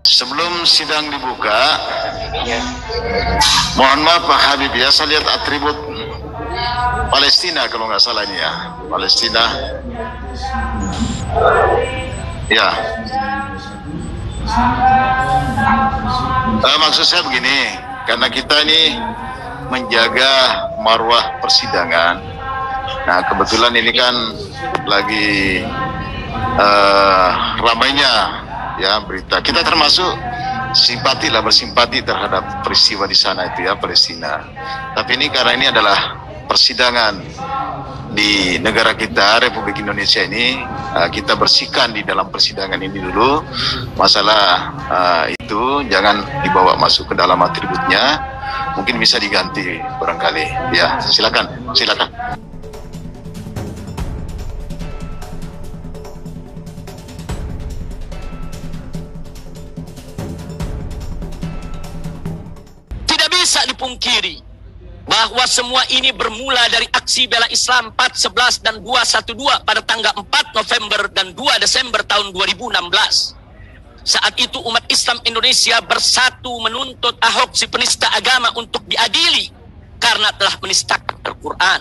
Sebelum sidang dibuka, mohon maaf Pak Habib ya, saya lihat atribut Palestina kalau nggak salah ini ya, Palestina. Ya, maksud saya begini, karena kita ini menjaga marwah persidangan. Nah kebetulan ini kan lagi ramainya ya berita. Kita termasuk simpati lah, bersimpati terhadap peristiwa di sana itu ya, Palestina. Tapi ini karena ini adalah persidangan di negara kita, Republik Indonesia ini, kita bersihkan di dalam persidangan ini dulu. Masalah itu jangan dibawa masuk ke dalam atributnya, mungkin bisa diganti barangkali. Ya, silakan. Tidak bisa dipungkiri bahwa semua ini bermula dari aksi bela Islam 4.11 dan 2.12 pada tanggal 4 November dan 2 Desember tahun 2016. Saat itu umat Islam Indonesia bersatu menuntut Ahok si penista agama untuk diadili karena telah menistakan Al-Quran.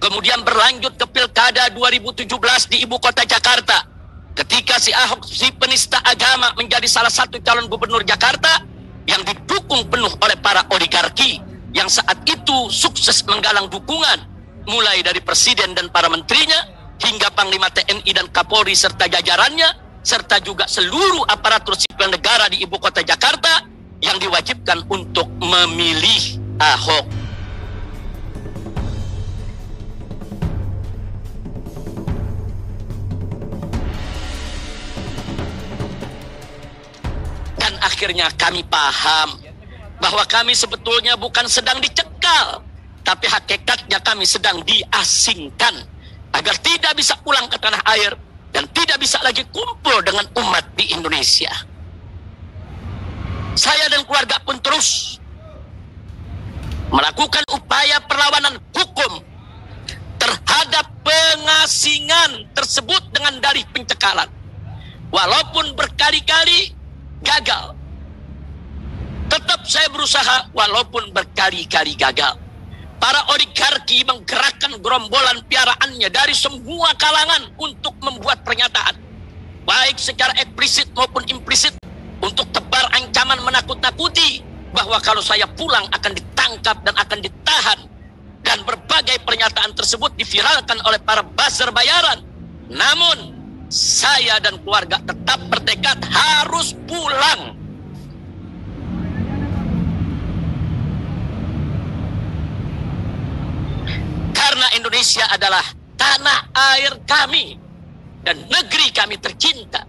Kemudian berlanjut ke Pilkada 2017 di ibu kota Jakarta. Ketika si Ahok si penista agama menjadi salah satu calon gubernur Jakarta yang didukung penuh oleh para oligarki yang saat itu sukses menggalang dukungan mulai dari presiden dan para menterinya hingga Panglima TNI dan Kapolri serta jajarannya, serta juga seluruh aparatur sipil negara di ibu kota Jakarta yang diwajibkan untuk memilih Ahok. Dan akhirnya kami paham bahwa kami sebetulnya bukan sedang dicekal, tapi hakikatnya kami sedang diasingkan agar tidak bisa pulang ke tanah air dan tidak bisa lagi kumpul dengan umat di Indonesia. Saya dan keluarga pun terus melakukan upaya perlawanan hukum terhadap pengasingan tersebut dengan dalih pencekalan. Walaupun berkali-kali gagal, tetap saya berusaha walaupun berkali-kali gagal. Para oligarki menggerakkan gerombolan piaraannya dari semua kalangan untuk membuat pernyataan, baik secara eksplisit maupun implisit, untuk tebar ancaman menakut-nakuti bahwa kalau saya pulang akan ditangkap dan akan ditahan. Dan berbagai pernyataan tersebut diviralkan oleh para buzzer bayaran. Namun saya dan keluarga tetap bertekad harus pulang. Karena Indonesia adalah tanah air kami dan negeri kami tercinta,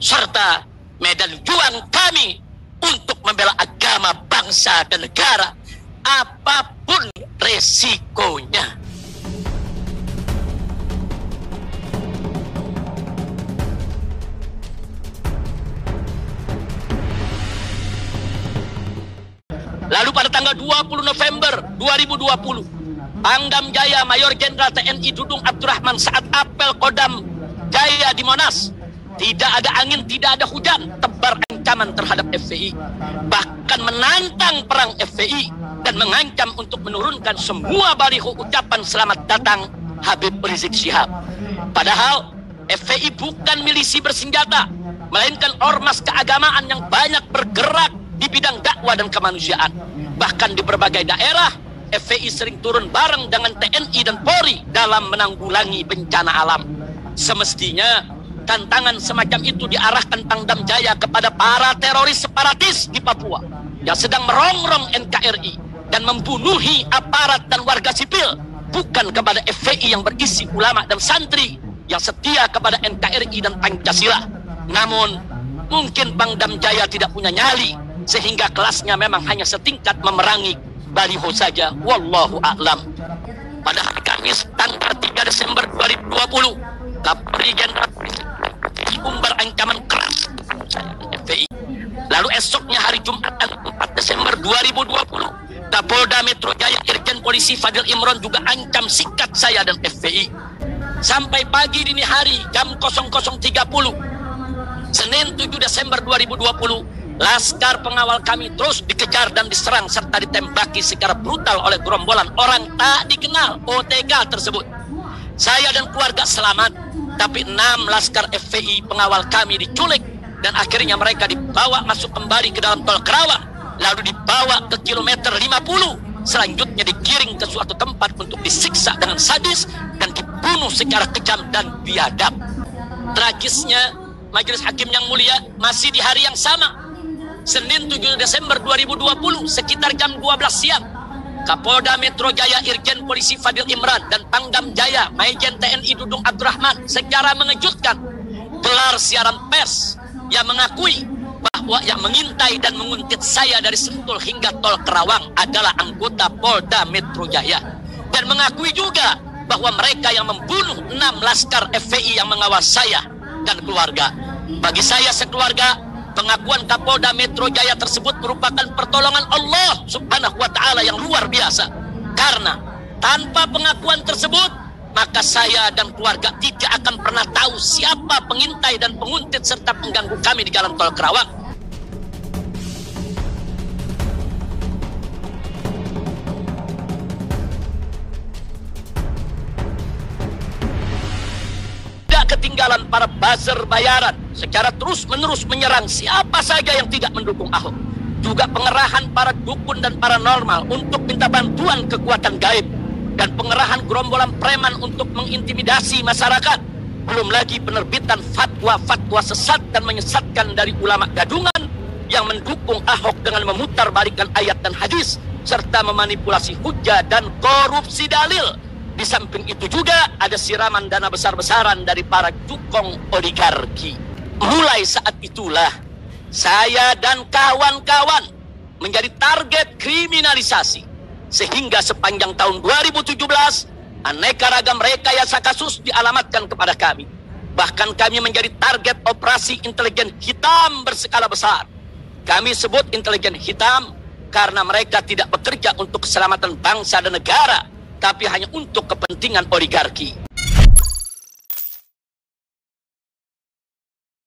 serta medan juang kami untuk membela agama, bangsa, dan negara, apapun resikonya. Lalu pada tanggal 20 November 2020, Pangdam Jaya Mayor Jenderal TNI Dudung Abdurrahman saat apel Kodam Jaya di Monas, tidak ada angin, tidak ada hujan, tebar ancaman terhadap FPI, bahkan menantang perang FPI dan mengancam untuk menurunkan semua baliho ucapan selamat datang Habib Rizik Syihab. Padahal FPI bukan milisi bersenjata, melainkan ormas keagamaan yang banyak bergerak di bidang dakwah dan kemanusiaan. Bahkan di berbagai daerah FPI sering turun bareng dengan TNI dan Polri dalam menanggulangi bencana alam. Semestinya tantangan semacam itu diarahkan Pangdam Jaya kepada para teroris separatis di Papua yang sedang merongrong NKRI dan membunuhi aparat dan warga sipil, bukan kepada FPI yang berisi ulama dan santri yang setia kepada NKRI dan Pancasila. Namun mungkin Pangdam Jaya tidak punya nyali, sehingga kelasnya memang hanya setingkat memerangi baliho saja, wallahu a'lam. Pada hari Kamis tanggal 3 Desember 2020, Kapolri Jenderal umbar ancaman keras FPI. Lalu esoknya hari Jumat tanggal 4 Desember 2020, Kapolda Metro Jaya Irjen Polisi Fadil Imron juga ancam sikat saya dan FPI. Sampai pagi dini hari jam 00.30 Senin 7 Desember 2020, Laskar pengawal kami terus dikejar dan diserang serta ditembaki secara brutal oleh gerombolan orang tak dikenal OTK tersebut. Saya dan keluarga selamat, tapi 6 laskar FPI pengawal kami diculik dan akhirnya mereka dibawa masuk kembali ke dalam tol Kerawang, lalu dibawa ke kilometer 50. Selanjutnya digiring ke suatu tempat untuk disiksa dengan sadis dan dibunuh secara kejam dan biadab. Tragisnya, Majelis Hakim yang mulia, masih di hari yang sama, Senin 7 Desember 2020 sekitar jam 12 siang, Kapolda Metro Jaya Irjen Polisi Fadil Imran dan Pangdam Jaya Maijen TNI Dudung Abdurrahman secara mengejutkan gelar siaran pers yang mengakui bahwa yang mengintai dan menguntit saya dari Sentul hingga tol Kerawang adalah anggota Polda Metro Jaya, dan mengakui juga bahwa mereka yang membunuh 6 laskar FPI yang mengawal saya dan keluarga. Bagi saya sekeluarga, pengakuan Kapolda Metro Jaya tersebut merupakan pertolongan Allah Subhanahu wa Ta'ala yang luar biasa. Karena tanpa pengakuan tersebut, maka saya dan keluarga tidak akan pernah tahu siapa pengintai dan penguntit serta pengganggu kami di jalan tol Kerawang. Ketinggalan para buzzer bayaran secara terus-menerus menyerang siapa saja yang tidak mendukung Ahok. Juga pengerahan para dukun dan paranormal untuk minta bantuan kekuatan gaib, dan pengerahan gerombolan preman untuk mengintimidasi masyarakat. Belum lagi penerbitan fatwa-fatwa sesat dan menyesatkan dari ulama gadungan yang mendukung Ahok dengan memutarbalikkan ayat dan hadis serta memanipulasi hujah dan korupsi dalil. Di samping itu juga ada siraman dana besar-besaran dari para dukung oligarki. Mulai saat itulah saya dan kawan-kawan menjadi target kriminalisasi. Sehingga sepanjang tahun 2017 aneka ragam rekayasa kasus dialamatkan kepada kami. Bahkan kami menjadi target operasi intelijen hitam berskala besar. Kami sebut intelijen hitam karena mereka tidak bekerja untuk keselamatan bangsa dan negara, tapi hanya untuk kepentingan oligarki.